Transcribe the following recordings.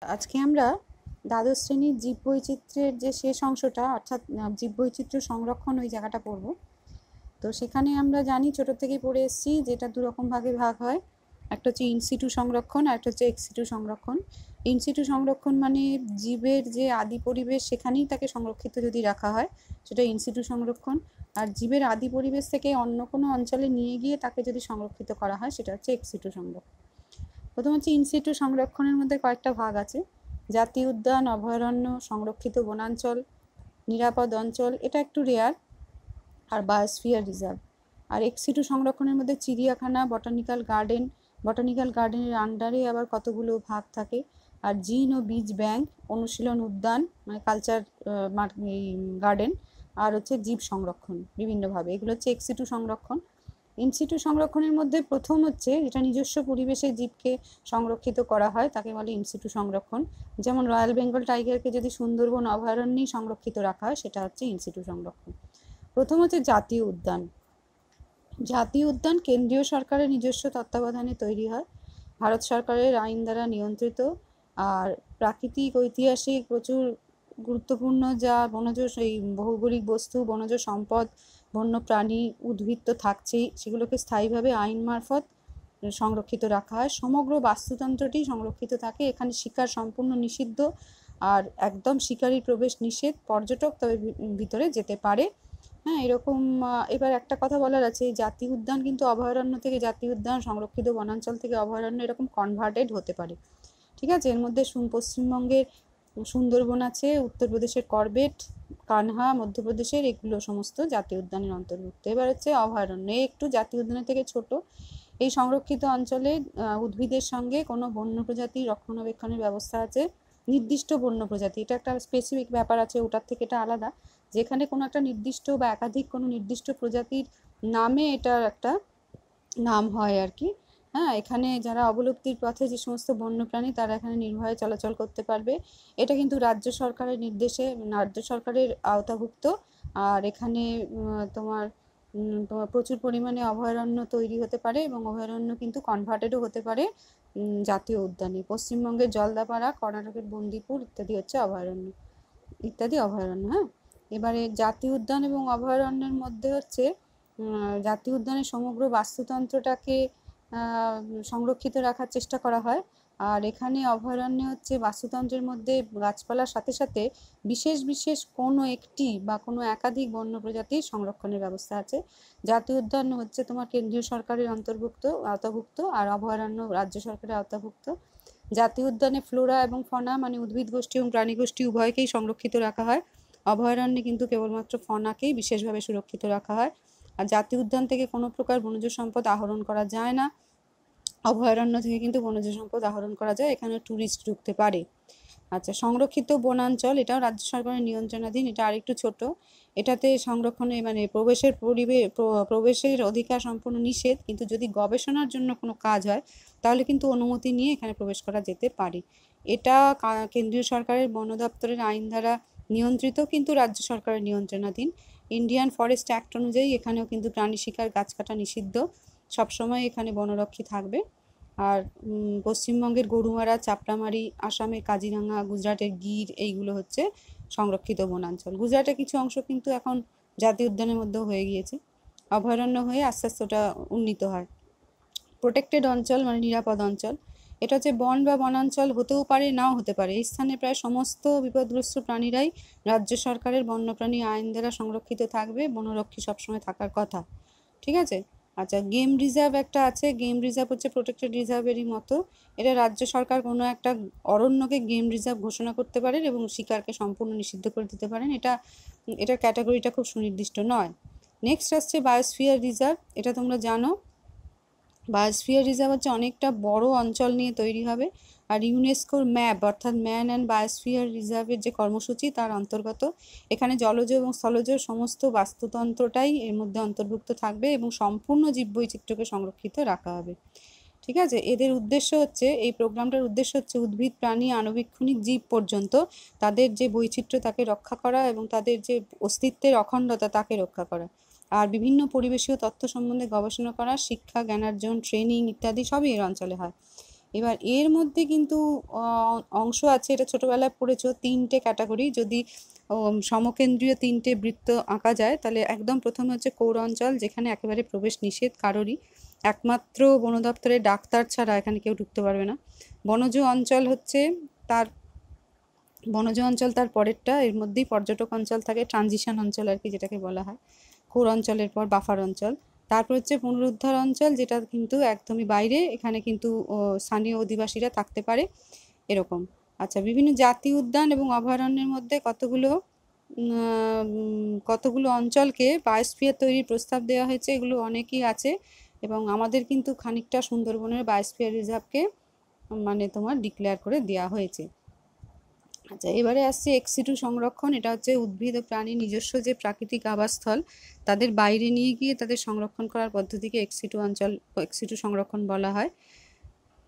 আজকে আমরা দ্বাদশ শ্রেণীর জীববৈচিত্র্যের যে শেষ অংশটা অর্থাৎ জীববৈচিত্র্য সংরক্ষণ ওই জায়গাটা পড়ব। তো সেখানে আমরা জানি ছোট থেকেই পড়ে এসেছি যেটা দুরকম ভাগে ভাগ হয়, একটা হচ্ছে ইনসিটু সংরক্ষণ আর একটা হচ্ছে এক্সিটু সংরক্ষণ। ইনসিটু সংরক্ষণ মানে জীবের যে আদি পরিবেশ সেখানেই তাকে সংরক্ষিত যদি রাখা হয় সেটা ইনসিটু সংরক্ষণ, আর জীবের আদি পরিবেশ থেকে অন্য কোনো অঞ্চলে নিয়ে গিয়ে তাকে যদি সংরক্ষিত করা হয় সেটা হচ্ছে এক্সিটু সংরক্ষণ। প্রথম হচ্ছে ইনসিটু সংরক্ষণের মধ্যে কয়েকটা ভাগ আছে: জাতীয় উদ্যান, অভয়ারণ্য, সংরক্ষিত বনাঞ্চল, নিরাপদ অঞ্চল, এটা একটু রেয়ার, আর বায়োস্ফিয়ার রিজার্ভ। আর এক্সিটু সংরক্ষণের মধ্যে চিড়িয়াখানা, বটানিক্যাল গার্ডেনের আন্ডারে আবার কতগুলো ভাগ থাকে, আর জিন ও বীজ ব্যাংক, অনুশীলন উদ্যান মানে কালচার এই গার্ডেন, আর হচ্ছে জীব সংরক্ষণ বিভিন্নভাবে, এগুলো হচ্ছে এক্সিটু সংরক্ষণ। ইনসিটু সংরক্ষণের মধ্যে প্রথম হচ্ছে যেটা নিজস্ব পরিবেশে জীবকে সংরক্ষিত করা হয় তাকে বলে ইনসিটু সংরক্ষণ। যেমন রয়্যাল বেঙ্গল টাইগারকে যদি সুন্দরবন অভয়ারণ্যেই সংরক্ষিত রাখা হয় সেটা হচ্ছে ইনসিটু সংরক্ষণ। প্রথম হচ্ছে জাতীয় উদ্যান। জাতীয় উদ্যান কেন্দ্রীয় সরকারের নিজস্ব তত্ত্বাবধানে তৈরি হয়, ভারত সরকারের আইন দ্বারা নিয়ন্ত্রিত, আর প্রাকৃতিক ঐতিহাসিক প্রচুর গুরুত্বপূর্ণ যা বনজ সেই ভৌগোলিক বস্তু, বনজ সম্পদ, বন্য প্রাণী, উদ্ভিদ তো থাকছেই, সেগুলোকে স্থায়ীভাবে আইন মারফত সংরক্ষিত রাখা হয়। সমগ্র বাস্তুতন্ত্রটি সংরক্ষিত থাকে, এখানে শিকার সম্পূর্ণ নিষিদ্ধ, আর একদম শিকারী প্রবেশ নিষেধ, পর্যটক তবে ভিতরে যেতে পারে। হ্যাঁ, এরকম। এবার একটা কথা বলার আছে, জাতীয় উদ্যান কিন্তু অভয়ারণ্য থেকে জাতীয় উদ্যান, সংরক্ষিত বনাঞ্চল থেকে অভয়ারণ্য এরকম কনভার্টেড হতে পারে। ঠিক আছে, এর মধ্যে পশ্চিমবঙ্গের সুন্দরবন আছে, উত্তরপ্রদেশের করবেট, কানহা মধ্যপ্রদেশের, এগুলো সমস্ত জাতীয় উদ্যানের অন্তর্ভুক্ত। এবার হচ্ছে অভয়ারণ্য, একটু জাতীয় উদ্যানের থেকে ছোট। এই সংরক্ষিত অঞ্চলে উদ্ভিদের সঙ্গে কোনো বন্য প্রজাতি রক্ষণাবেক্ষণের ব্যবস্থা আছে, নির্দিষ্ট বন্য প্রজাতি, এটা একটা স্পেসিফিক ব্যাপার আছে, ওটার থেকে এটা আলাদা, যেখানে কোনো একটা নির্দিষ্ট বা একাধিক কোনো নির্দিষ্ট প্রজাতির নামে এটার একটা নাম হয় আর কি। হ্যাঁ, এখানে যারা অবলুপ্তির পথে যে সমস্ত বন্যপ্রাণী তারা এখানে নির্ভয়ে চলাচল করতে পারবে। এটা কিন্তু রাজ্য সরকারের নির্দেশে রাজ্য সরকারের আওতাভুক্ত। আর এখানে তোমার প্রচুর পরিমাণে অভয়ারণ্য তৈরি হতে পারে এবং অভয়ারণ্য কিন্তু কনভার্টেডও হতে পারে জাতীয় উদ্যানে। পশ্চিমবঙ্গের জলদাপাড়া, কর্ণাটকের বন্দিপুর ইত্যাদি হচ্ছে অভয়ারণ্য, হ্যাঁ। এবারে জাতীয় উদ্যান এবং অভয়ারণ্যের মধ্যে হচ্ছে জাতীয় উদ্যানের সমগ্র বাস্তুতন্ত্রটাকে সংরক্ষিত রাখার চেষ্টা করা হয়, আর এখানে অভয়ারণ্যে হচ্ছে বাস্তুতন্ত্রের মধ্যে গাছপালার সাথে সাথে বিশেষ বিশেষ কোনো একটি বা কোনো একাধিক বন্য প্রজাতির সংরক্ষণের ব্যবস্থা আছে। জাতীয় উদ্যান হচ্ছে তোমার কেন্দ্রীয় সরকারের আওতাভুক্ত, আর অভয়ারণ্য রাজ্য সরকারের আওতাভুক্ত। জাতীয় উদ্যানে ফ্লোরা এবং ফনা মানে উদ্ভিদ গোষ্ঠী এবং প্রাণী গোষ্ঠী উভয়কেই সংরক্ষিত রাখা হয়, অভয়ারণ্যে কিন্তু কেবলমাত্র ফনাকেই বিশেষভাবে সুরক্ষিত রাখা হয়। আর জাতীয় উদ্যান থেকে কোনো প্রকার বনজ সম্পদ আহরণ করা যায় না, অভয়ারণ্য থেকে কিন্তু বনজ সম্পদ আহরণ করা যায়, এখানে ট্যুরিস্ট ঢুকতে পারে। আচ্ছা, সংরক্ষিত বনাঞ্চল, এটাও রাজ্য সরকারের নিয়ন্ত্রণাধীন, এটা আরেকটু ছোট। এটাতে সংরক্ষণে মানে প্রবেশের অধিকার সম্পূর্ণ নিষেধ, কিন্তু যদি গবেষণার জন্য কোনো কাজ হয় তাহলে কিন্তু অনুমতি নিয়ে এখানে প্রবেশ করা যেতে পারে। এটা কেন্দ্রীয় সরকারের বন দপ্তরের আইন দ্বারা নিয়ন্ত্রিত, কিন্তু রাজ্য সরকারের নিয়ন্ত্রণাধীন। ইন্ডিয়ান ফরেস্ট অ্যাক্ট অনুযায়ী এখানেও কিন্তু প্রাণী শিকার, গাছ কাটা নিষিদ্ধ, সবসময় এখানে বনরক্ষী থাকবে। আর পশ্চিমবঙ্গের গরুমারা, চাপড়ামারি, আসামের কাজিরাঙা, গুজরাটের গির, এইগুলো হচ্ছে সংরক্ষিত বনাঞ্চল। গুজরাটের কিছু অংশ কিন্তু এখন জাতীয় উদ্যানের মধ্যেও হয়ে গিয়েছে, অভয়ারণ্য হয়ে আস্তে আস্তে ওটা উন্নীত হয়। প্রোটেক্টেড অঞ্চল মানে নিরাপদ অঞ্চল, এটা হচ্ছে বন বা বনাঞ্চল হতেও পারে, নাও হতে পারে। এই স্থানে প্রায় সমস্ত বিপদগ্রস্ত প্রাণীরাই রাজ্য সরকারের বন্যপ্রাণী আইন দ্বারা সংরক্ষিত থাকবে, বনরক্ষী সবসময় থাকার কথা। ঠিক আছে। আচ্ছা, গেম রিজার্ভ একটা আছে, গেম রিজার্ভ হচ্ছে প্রোটেক্টেড রিজার্ভেরই মতো, এটা রাজ্য সরকার কোনো একটা অরণ্যকে গেম রিজার্ভ ঘোষণা করতে পারেন এবং শিকারকে সম্পূর্ণ নিষিদ্ধ করে দিতে পারেন, এটার ক্যাটাগরিটা খুব সুনির্দিষ্ট নয়। নেক্সট আসছে বায়োস্ফিয়ার রিজার্ভ, এটা তোমরা জানো। বায়োস্ফিয়ার রিজার্ভ হচ্ছে অনেকটা বড় অঞ্চল নিয়ে তৈরি হবে, আর ইউনেস্কোর ম্যাপ অর্থাৎ ম্যান অ্যান্ড বায়োস্ফিয়ার রিজার্ভের যে কর্মসূচি তার অন্তর্গত। এখানে জলজ এবং স্থলজ সমস্ত বাস্তুতন্ত্রটাই এর মধ্যে অন্তর্ভুক্ত থাকবে এবং সম্পূর্ণ জীববৈচিত্র্যকে সংরক্ষিত রাখা হবে। ঠিক আছে, এদের উদ্দেশ্য হচ্ছে, এই প্রোগ্রামটার উদ্দেশ্য হচ্ছে উদ্ভিদ, প্রাণী, আণুবীক্ষণিক জীব পর্যন্ত তাদের যে বৈচিত্র্য তাকে রক্ষা করা এবং তাদের যে অস্তিত্বের অখণ্ডতা তাকে রক্ষা করা, আর বিভিন্ন পরিবেশীয় তথ্য সম্বন্ধে গবেষণা করা, শিক্ষা, জ্ঞানার্জন, ট্রেনিং ইত্যাদি সবই এর অঞ্চলে হয়। এবার এর মধ্যে কিন্তু অংশ আছে, এটা ছোটোবেলায় পড়েছো, 3টে ক্যাটাগরি। যদি সমকেন্দ্রীয় 3টে বৃত্ত আঁকা যায় তাহলে একদম প্রথমে হচ্ছে পৌরাঞ্চল, যেখানে একেবারে প্রবেশ নিষেধ কারোরই, একমাত্র বন দপ্তরের ডাক্তার ছাড়া এখানে কেউ ঢুকতে পারবে না। বনজ অঞ্চল হচ্ছে তার বনজ অঞ্চল তার পরেরটা, এর মধ্যেই পর্যটক অঞ্চল থাকে, ট্রানজিশন অঞ্চল আর কি যেটাকে বলা হয়, কোর অঞ্চলের পর বাফার অঞ্চল। তারপর হচ্ছে পুনরুদ্ধার অঞ্চল, যেটা কিন্তু একদমই বাইরে, এখানে কিন্তু স্থানীয় অধিবাসীরা থাকতে পারে এরকম। আচ্ছা, বিভিন্ন জাতীয় উদ্যান এবং অভয়ারণ্যের মধ্যে কতগুলো অঞ্চলকে বায়োস্ফিয়ার তৈরির প্রস্তাব দেওয়া হয়েছে, এগুলো অনেকই আছে। এবং আমাদের কিন্তু খানিকটা সুন্দরবনের বায়োস্ফিয়ার রিজার্ভকে মানে তোমার ডিক্লেয়ার করে দেওয়া হয়েছে। আচ্ছা, এবারে আসছে এক্সিটু সংরক্ষণ। এটা হচ্ছে উদ্ভিদ ও প্রাণীর নিজস্ব যে প্রাকৃতিক আবাসস্থল, তাদের বাইরে নিয়ে গিয়ে তাদের সংরক্ষণ করার পদ্ধতিকে এক্সিটু সংরক্ষণ বলা হয়।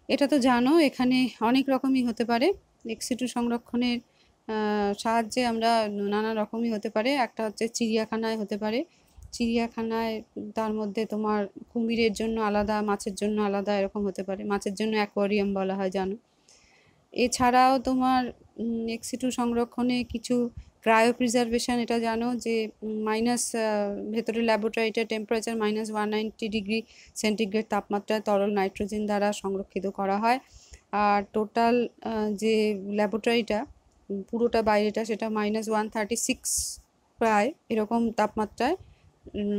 এটা তো জানো, এখানে অনেক রকমই হতে পারে। এক্সিটু সংরক্ষণের সাহায্যে আমরা নানা রকমই হতে পারে। একটা হচ্ছে চিড়িয়াখানায় হতে পারে, চিড়িয়াখানায় তার মধ্যে তোমার কুমিরের জন্য আলাদা, মাছের জন্য আলাদা, এরকম হতে পারে। মাছের জন্য অ্যাকোয়ারিয়াম বলা হয়, জানো। এছাড়াও তোমার এক্সিটু সংরক্ষণে কিছু ক্রায়ো প্রিজার্ভেশন, এটা জানো যে ভেতরে ল্যাবরেটরিতে টেম্পারেচার -190°C তাপমাত্রায় তরল নাইট্রোজেন দ্বারা সংরক্ষিত করা হয়। আর টোটাল যে ল্যাবরেটরিটা পুরোটা বাইরেটা, সেটা -136 প্রায় এরকম তাপমাত্রায়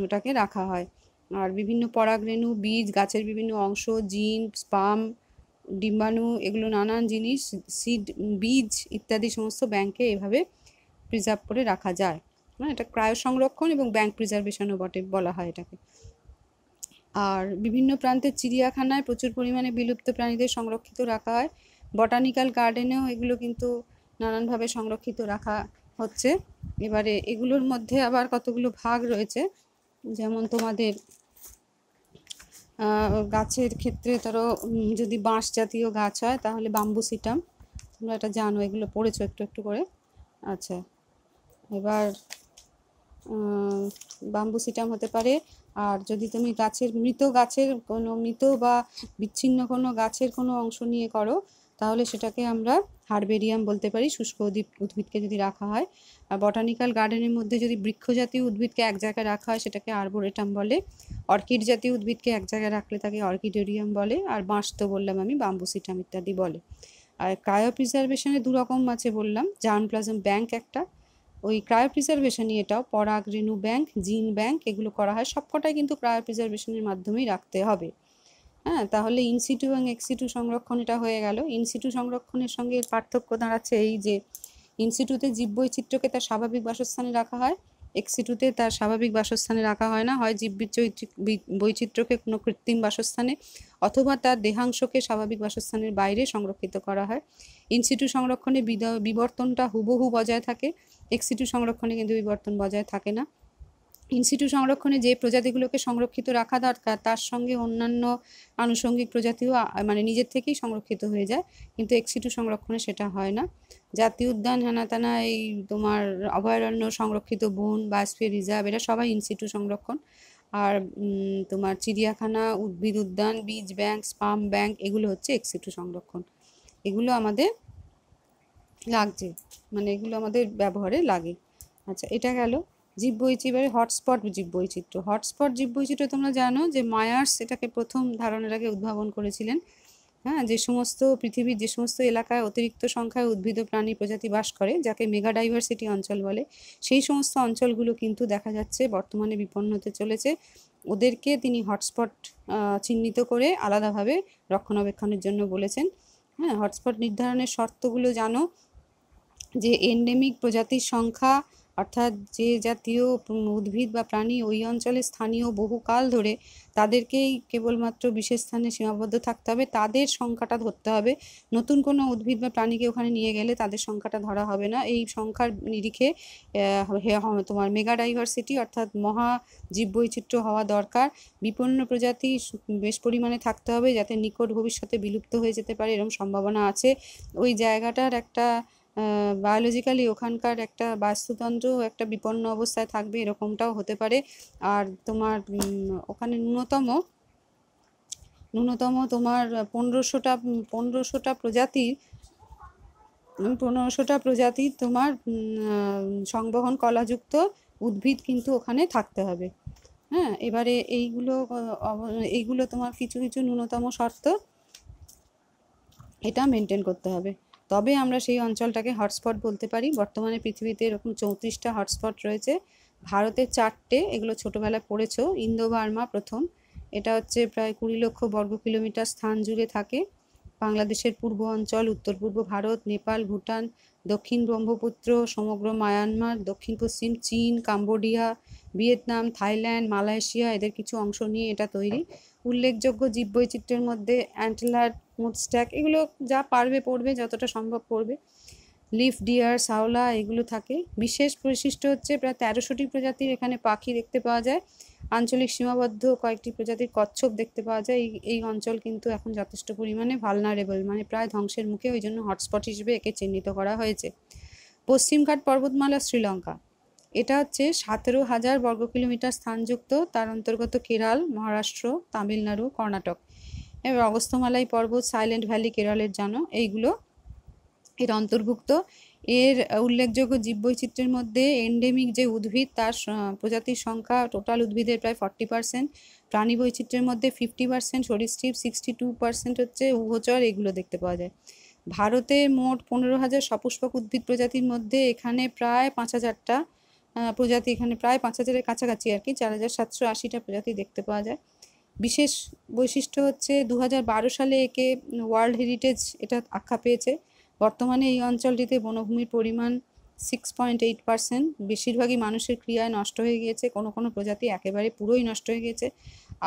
ওটাকে রাখা হয়। আর বিভিন্ন পরাগরেণু, বীজ, গাছের বিভিন্ন অংশ, জিন, স্পাম, ডিম্বাণু, এগুলো নানান জিনিস, সিড, বীজ ইত্যাদি সমস্ত ব্যাংকে এভাবে প্রিজার্ভ করে রাখা যায়। হ্যাঁ, এটা ক্রায়ো সংরক্ষণ এবং ব্যাংক প্রিজার্ভেশনও বটে বলা হয় এটাকে। আর বিভিন্ন প্রান্তের চিড়িয়াখানায় প্রচুর পরিমাণে বিলুপ্ত প্রাণীদের সংরক্ষিত রাখা হয়। বটানিক্যাল গার্ডেনেও এগুলো কিন্তু নানানভাবে সংরক্ষিত রাখা হচ্ছে। এবারে এগুলোর মধ্যে আবার কতগুলো ভাগ রয়েছে, যেমন তোমাদের গাছের ক্ষেত্রে ধরো যদি বাঁশ জাতীয় গাছ হয় তাহলে বাম্বুসিটাম, তোমরা এটা জানো, এগুলো পড়েছো একটু একটু করে। আচ্ছা, এবার বাম্বুসিটাম হতে পারে। আর যদি তুমি মৃত গাছের কোনো মৃত বা বিচ্ছিন্ন কোনো গাছের কোনো অংশ নিয়ে করো তাহলে সেটাকে আমরা হারবেরিয়াম বলতে পারি, শুষ্ক উদ্ভিদকে যদি রাখা হয়। আর বটানিক্যাল গার্ডেনের মধ্যে যদি বৃক্ষ জাতীয় উদ্ভিদকে এক জায়গায় রাখা হয় সেটাকে আর্বোরেটাম বলে। অর্কিড জাতীয় উদ্ভিদকে এক জায়গায় রাখলে তাকে অর্কিডেরিয়াম বলে। আর বাঁশ তো বললাম আমি, বাম্বুসিটাম ইত্যাদি বলে। আর ক্রায়ো প্রিজার্ভেশনে দু রকম আছে বললাম, জার্মপ্লাজম ব্যাংক একটা, ওই ক্রায়ো প্রিজার্ভেশনই এটাও, পরাগ রেণু ব্যাংক, জিন ব্যাংক, এগুলো করা হয়। সবকটাই কিন্তু ক্রায়ো প্রিজার্ভেশনের মাধ্যমেই রাখতে হবে। হ্যাঁ, তাহলে ইনসিটু এবং এক্সিটু সংরক্ষণ এটা হয়ে গেল। ইনসিটু সংরক্ষণের সঙ্গে পার্থক্য দাঁড়াচ্ছে এই যে ইনসিটুতে জীববৈচিত্র্যকে তার স্বাভাবিক বাসস্থানে রাখা হয়, এক্সিটুতে তার স্বাভাবিক বাসস্থানে রাখা হয় না। হয় বৈচিত্র্যকে কোনো কৃত্রিম বাসস্থানে অথবা তার দেহাংশকে স্বাভাবিক বাসস্থানের বাইরে সংরক্ষিত করা হয়। ইনসিটু সংরক্ষণে বিবর্তনটা হুবহু বজায় থাকে, এক্সিটু সংরক্ষণে কিন্তু বিবর্তন বজায় থাকে না। ইনসিটু সংরক্ষণে যে প্রজাতিগুলোকে সংরক্ষিত রাখা দরকার তার সঙ্গে অন্যান্য আনুষঙ্গিক প্রজাতিও মানে নিজের থেকেই সংরক্ষিত হয়ে যায়, কিন্তু এক্সিটু সংরক্ষণে সেটা হয় না। জাতীয় উদ্যান, হেনাতেনা, এই তোমার অভয়ারণ্য, সংরক্ষিত বন, বায়োস্ফিয়ার রিজার্ভ, এরা সবাই ইনসিটু সংরক্ষণ। আর তোমার চিড়িয়াখানা, উদ্ভিদ উদ্যান, বীজ ব্যাংক, স্পাম ব্যাংক, এগুলো হচ্ছে এক্সিটু সংরক্ষণ। এগুলো আমাদের লাগছে, মানে এগুলো আমাদের ব্যবহারে লাগে। আচ্ছা, এটা গেল জীববৈচিত্র্য। হটস্পট জীববৈচিত্র্য তোমরা জানো যে মায়ার্স এটাকে প্রথম ধারণার আগে উদ্ভাবন করেছিলেন। হ্যাঁ, যে সমস্ত পৃথিবীর যে সমস্ত এলাকায় অতিরিক্ত সংখ্যায় উদ্ভিদ ও প্রাণী প্রজাতি বাস করে, যাকে মেগা ডাইভার্সিটি অঞ্চল বলে, সেই সমস্ত অঞ্চলগুলো কিন্তু দেখা যাচ্ছে বর্তমানে বিপন্ন হতে চলেছে। ওদেরকে তিনি হটস্পট চিহ্নিত করে আলাদাভাবে রক্ষণাবেক্ষণের জন্য বলেছেন। হ্যাঁ, হটস্পট নির্ধারণের শর্তগুলো জানো যে এন্ডেমিক প্রজাতির সংখ্যা, অর্থাৎ যে জাতীয় উদ্ভিদ বা প্রাণী ওই অঞ্চলে স্থানীয় বহুকাল ধরে, তাদেরকেই কেবলমাত্র বিশেষ স্থানে সীমাবদ্ধ থাকতে হবে, তাদের সংখ্যাটা ধরতে হবে। নতুন কোনো উদ্ভিদ বা প্রাণীকে ওখানে নিয়ে গেলে তাদের সংখ্যাটা ধরা হবে না। এই সংখ্যার নিরিখে তোমার মেগা ডাইভার্সিটি অর্থাৎ মহা জীববৈচিত্র্য হওয়া দরকার। বিপন্ন প্রজাতি বেশ পরিমাণে থাকতে হবে, যাতে নিকট ভবিষ্যতে বিলুপ্ত হয়ে যেতে পারে এরকম সম্ভাবনা আছে। ওই জায়গাটার একটা বায়োলজিক্যালি ওখানকার একটা বাস্তুতন্ত্র একটা বিপন্ন অবস্থায় থাকবে, এরকমটাও হতে পারে। আর তোমার ওখানে ন্যূনতম ন্যূনতম তোমার 1500টা প্রজাতির তোমার সংবহন কলাযুক্ত উদ্ভিদ কিন্তু ওখানে থাকতে হবে। হ্যাঁ, এবারে এইগুলো তোমার কিছু কিছু ন্যূনতম শর্ত এটা মেনটেন করতে হবে, তবে আমরা সেই অঞ্চলটাকে হটস্পট বলতে পারি। বর্তমানে পৃথিবীতে এরকম 34টা হটস্পট রয়েছে, ভারতে 4টে, এগুলো ছোটোবেলায় পড়েছো। ইন্দো বার্মা প্রথম, এটা হচ্ছে প্রায় 20 লক্ষ বর্গ কিলোমিটার স্থান জুড়ে থাকে। বাংলাদেশের পূর্ব অঞ্চল, উত্তর পূর্ব ভারত, নেপাল, ভুটান, দক্ষিণ ব্রহ্মপুত্র, সমগ্র মায়ানমার, দক্ষিণ পশ্চিম চীন, কাম্বোডিয়া, ভিয়েতনাম, থাইল্যান্ড, মালয়েশিয়া, এদের কিছু অংশ নিয়ে এটা তৈরি। উল্লেখযোগ্য জীববৈচিত্র্যের মধ্যে অ্যান্টেলার, মুডস্ট্যাক, এগুলো যা পারবে পড়বে, যতটা সম্ভব পড়বে। লিফ ডিয়ার, সাওলা, এগুলো থাকে। বিশেষ বৈশিষ্ট্য হচ্ছে প্রায় 1300টি প্রজাতির এখানে পাখি দেখতে পাওয়া যায়। আঞ্চলিক সীমাবদ্ধ কয়েকটি প্রজাতির কচ্ছপ দেখতে পাওয়া যায়। এই অঞ্চল কিন্তু এখন যথেষ্ট পরিমাণে ভালনারেবল, মানে প্রায় ধ্বংসের মুখে, ওই জন্য হটস্পট হিসেবে একে চিহ্নিত করা হয়েছে। পশ্চিমঘাট পর্বতমালা, শ্রীলঙ্কা, এটা হচ্ছে 17,000 বর্গ কিলোমিটার স্থানযুক্ত। তার অন্তর্গত কেরল, মহারাষ্ট্র, তামিলনাড়ু, কর্ণাটক। এবার অগস্ত্যমালাই পর্বত, সাইলেন্ট ভ্যালি, কেরলের জানো, এইগুলো এর অন্তর্ভুক্ত। এর উল্লেখযোগ্য জীববৈচিত্র্যের মধ্যে এন্ডেমিক যে উদ্ভিদ, তার প্রজাতির সংখ্যা টোটাল উদ্ভিদের প্রায় 40%। প্রাণী বৈচিত্র্যের মধ্যে 50%, সরীসৃপ 62% হচ্ছে উভচর, এগুলো দেখতে পাওয়া যায়। ভারতে মোট 15,000 সপুষ্পক উদ্ভিদ প্রজাতির মধ্যে এখানে প্রায় 5,000টা প্রজাতি, এখানে প্রায় 5,000-এর কাছাকাছি আর কি, 4,780টা প্রজাতি দেখতে পাওয়া যায়। বিশেষ বৈশিষ্ট্য হচ্ছে 2012 সালে একে ওয়ার্ল্ড হেরিটেজ এটা আখ্যা পেয়েছে। বর্তমানে এই অঞ্চলটিতে বনভূমির পরিমাণ 6.8%। বেশিরভাগই মানুষের ক্রিয়ায় নষ্ট হয়ে গিয়েছে, কোনো কোনো প্রজাতি একেবারে পুরোই নষ্ট হয়ে গিয়েছে,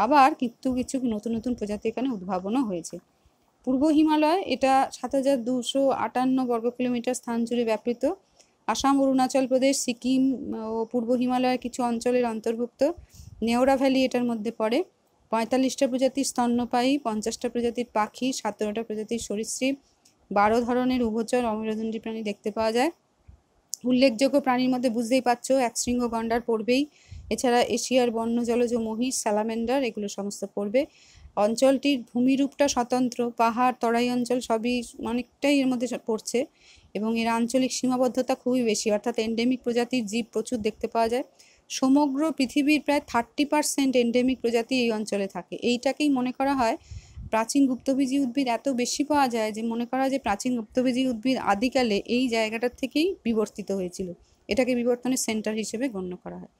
আবার কিছু কিছু নতুন নতুন প্রজাতি এখানে উদ্ভাবনও হয়েছে। পূর্ব হিমালয়, এটা 7,258 বর্গ কিলোমিটার স্থান জুড়ে ব্যাপৃত। আসাম, অরুণাচল প্রদেশ, সিকিম ও পূর্ব হিমালয়ের কিছু অঞ্চলের অন্তর্ভুক্ত। নেওরা ভ্যালি এটার মধ্যে পড়ে। 45টা প্রজাতির স্তন্যপায়ী, 50টা প্রজাতির পাখি, 17টা প্রজাতির সরীসৃপ, 12 ধরনের উভচর অমেরুদণ্ডী প্রাণী দেখতে পাওয়া যায়। উল্লেখযোগ্য প্রাণীর মধ্যে বুঝতেই পারছো, একশৃঙ্গ গন্ডার পড়বেই, এছাড়া এশিয়ার বন্য জলজ মহিষ, স্যালামেন্ডার, এগুলো সমস্ত পড়বে। অঞ্চলটির ভূমিরূপটা স্বতন্ত্র, পাহাড়, তরাই অঞ্চল সবই অনেকটাই এর মধ্যে পড়ছে, এবং এর আঞ্চলিক সীমাবদ্ধতা খুবই বেশি, অর্থাৎ এন্ডেমিক প্রজাতির জীব প্রচুর দেখতে পাওয়া যায়। সমগ্র পৃথিবীর প্রায় 30% এন্ডেমিক প্রজাতি এই অঞ্চলে থাকে। এইটাকেই মনে করা হয়, প্রাচীন গুপ্তবীজী উদ্ভিদ এত বেশি পাওয়া যায় যে মনে করা হয় যে প্রাচীন গুপ্তবীজী উদ্ভিদ আদিকালে এই জায়গাটার থেকেই বিবর্তিত হয়েছিল। এটাকে বিবর্তনের সেন্টার হিসেবে গণ্য করা হয়।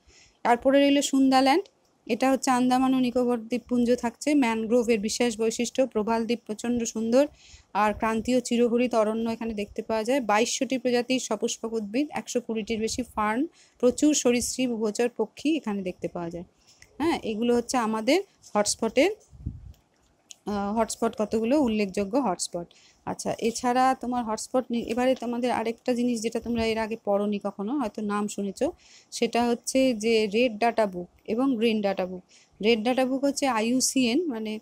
তারপরে রইল সুন্দাল্যান্ড, এটা হচ্ছে আন্দামান ও নিকোবর দ্বীপপুঞ্জ থাকছে। ম্যানগ্রোভের বিশেষ বৈশিষ্ট্য, প্রবাল দ্বীপ প্রচণ্ড সুন্দর, আর ক্রান্তীয় চিরহরিত অরণ্য এখানে দেখতে পাওয়া যায়। 2200টি প্রজাতির সপুষ্পক উদ্ভিদ, 120টির বেশি ফার্ন, প্রচুর সরীসৃপ, উভচর, পক্ষী এখানে দেখতে পাওয়া যায়। হ্যাঁ, এগুলো হচ্ছে আমাদের হটস্পট কতগুলো উল্লেখযোগ্য হটস্পট। আচ্ছা, এছাড়া তোমার হটস্পট, এবারে তোমাদের আরেকটা জিনিস যেটা তোমরা এর আগে পড়োনি কখনো, হয়তো নাম শুনেছো, সেটা হচ্ছে যে রেড ডাটা বুক এবং green data book. Red data book হচ্ছে IUCN, মানে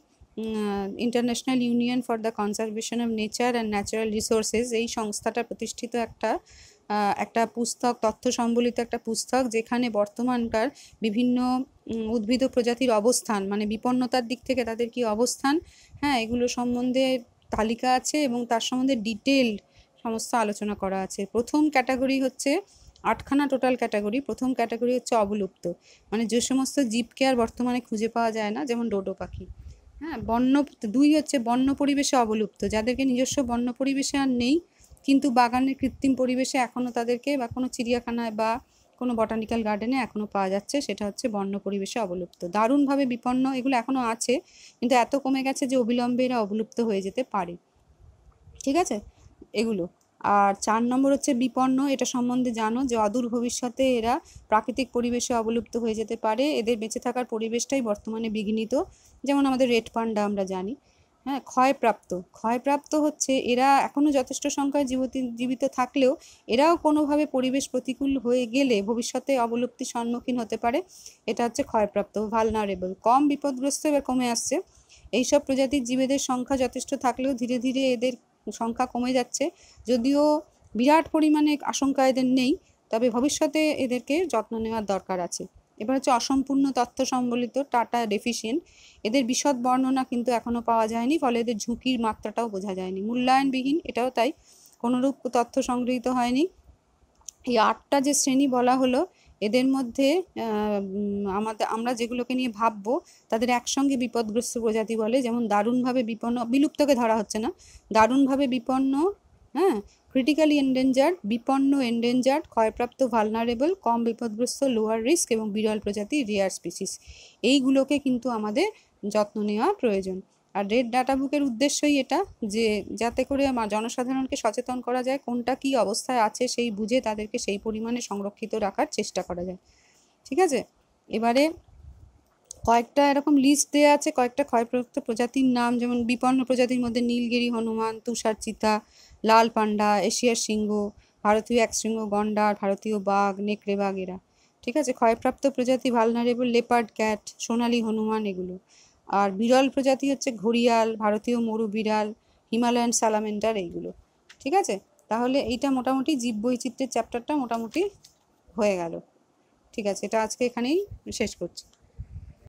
international union for the conservation of nature and natural resources, এই সংস্থাটা প্রতিষ্ঠিত একটা পুস্তক, তথ্য সম্বলিত একটা পুস্তক, যেখানে বর্তমানকার বিভিন্ন উদ্ভিদ প্রজাতির অবস্থান, মানে বিপন্নতার দিক থেকে তাদের কি অবস্থান, হ্যাঁ, এগুলো সম্বন্ধে তালিকা আছে, এবং তার সম্বন্ধে ডিটেলড সমস্ত আলোচনা করা আছে। প্রথম ক্যাটাগরি হচ্ছে 8খানা টোটাল ক্যাটাগরি। প্রথম ক্যাটাগরি হচ্ছে অবলুপ্ত, মানে যে সমস্ত জীবকে আর বর্তমানে খুঁজে পাওয়া যায় না, যেমন ডোডো পাখি। হ্যাঁ, 2 হচ্ছে বন্য পরিবেশে অবলুপ্ত, যাদেরকে নিজস্ব বন্য পরিবেশে আর নেই, কিন্তু বাগানের কৃত্রিম পরিবেশে এখনও তাদেরকে, বা কোনো চিড়িয়াখানায় বা কোনো বটানিক্যাল গার্ডেনে এখনও পাওয়া যাচ্ছে, সেটা হচ্ছে বন্য পরিবেশে অবলুপ্ত। দারুণভাবে বিপন্ন, এগুলো এখনও আছে, কিন্তু এত কমে গেছে যে অবিলম্বে এরা অবলুপ্ত হয়ে যেতে পারে। ঠিক আছে, এগুলো। আর 4 নম্বর হচ্ছে বিপন্ন, এটা সম্বন্ধে জানো যে অদূর ভবিষ্যতে এরা প্রাকৃতিক পরিবেশে অবলুপ্ত হয়ে যেতে পারে, এদের বেঁচে থাকার পরিবেশটাই বর্তমানে বিঘ্নিত, যেমন আমাদের রেড পান্ডা আমরা জানি। হ্যাঁ, ক্ষয়প্রাপ্ত হচ্ছে, এরা এখনও যথেষ্ট সংখ্যায় জীবিত থাকলেও এরাও কোনোভাবে পরিবেশ প্রতিকূল হয়ে গেলে ভবিষ্যতে অবলুপ্তির সম্মুখীন হতে পারে। এটা হচ্ছে ক্ষয়প্রাপ্ত, ভালনারেবল। কম বিপদগ্রস্ত, এবার কমে আসছে। এইসব প্রজাতির জীবেদের সংখ্যা যথেষ্ট থাকলেও ধীরে ধীরে এদের সংখ্যা কমে যাচ্ছে, যদিও বিরাট পরিমাণে আশঙ্কা এদের নেই, তবে ভবিষ্যতে এদেরকে যত্ন নেওয়ার দরকার আছে। এবার হচ্ছে অসম্পূর্ণ তথ্য সম্বলিত, টাটা ডেফিসিয়েন্ট। এদের বিশদ বর্ণনা কিন্তু এখনো পাওয়া যায়নি, ফলে এদের ঝুঁকির মাত্রাটাও বোঝা যায়নি। মূল্যায়নবিহীন, এটাও তাই, কোনোরূপ তথ্য সংগৃহীত হয়নি। এই 8টা যে শ্রেণী বলা হলো, এদের মধ্যে আমরা যেগুলোকে নিয়ে ভাববো তাদের একসঙ্গে বিপদগ্রস্ত প্রজাতি বলে, যেমন দারুণভাবে বিপন্ন, বিলুপ্তকে ধরা হচ্ছে না, দারুণভাবে বিপন্ন, হ্যাঁ, ক্রিটিক্যালি এন্ডেঞ্জার্ড, বিপন্ন এন্ডেঞ্জার্ড, ক্ষয়প্রাপ্ত ভালনারেবল, কম বিপদগ্রস্ত লোয়ার রিস্ক, এবং বিরল প্রজাতি রেয়ার স্পিসিস। এইগুলোকে কিন্তু আমাদের যত্ন নেওয়া প্রয়োজন। আর রেড ডাটা বুকের উদ্দেশ্যই এটা, যে যাতে করে জনসাধারণকে সচেতন করা যায়, কোনটা কি অবস্থায় আছে সেই বুঝে তাদেরকে সেই পরিমাণে সংরক্ষিত রাখার চেষ্টা করা যায়। ঠিক আছে, এবারে কয়েকটা এরকম লিস্ট দেওয়া আছে, কয়েকটা ক্ষয়প্রাপ্ত প্রজাতির নাম, যেমন বিপন্ন প্রজাতির মধ্যে নীলগিরি হনুমান, তুষার চিতা, লাল পান্ডা, এশিয়ার সিংহ, ভারতীয় একশৃঙ্গ গন্ডার, ভারতীয় বাঘ, নেকড়ে বাঘ এরা। ঠিক আছে, ক্ষয়প্রাপ্ত প্রজাতি ভালনারেবল লেপার্ড ক্যাট, সোনালী হনুমান এগুলো। আর বিরল প্রজাতি হচ্ছে ঘড়িয়াল, ভারতীয় মরু বিড়াল, হিমালয়ান স্যালামেন্ডার এইগুলো। ঠিক আছে, তাহলে এইটা মোটামুটি জীববৈচিত্র্যের চ্যাপ্টারটা মোটামুটি হয়ে গেল। ঠিক আছে, এটা আজকে এখানেই শেষ করছি।